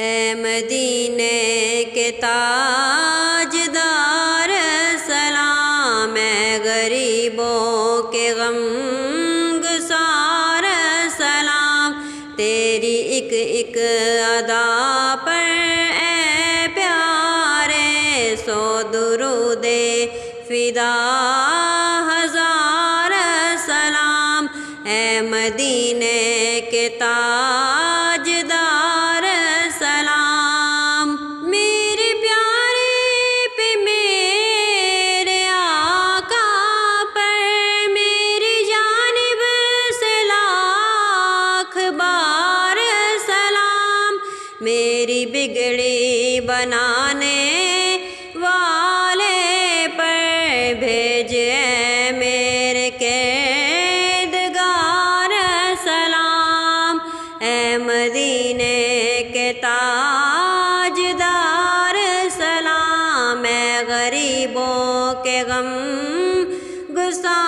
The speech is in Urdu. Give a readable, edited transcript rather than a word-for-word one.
اے مدینے کے تاجدار سلام، اے غریبوں کے غم گسار سلام، تیری ایک ایک ادا پر اے پیارے سو درود فدا ہزار سلام، اے مدینے کے تاجدار سلام۔ میرے پیارے پہ میرے آقا پر میری جانب سے لاکھ بار سلام، میری بگڑی بنانے والے پر بھیجے میرے کردگار سلام، اے مدینے کے تاجدار سلام، اے غریبوں کے غم گسار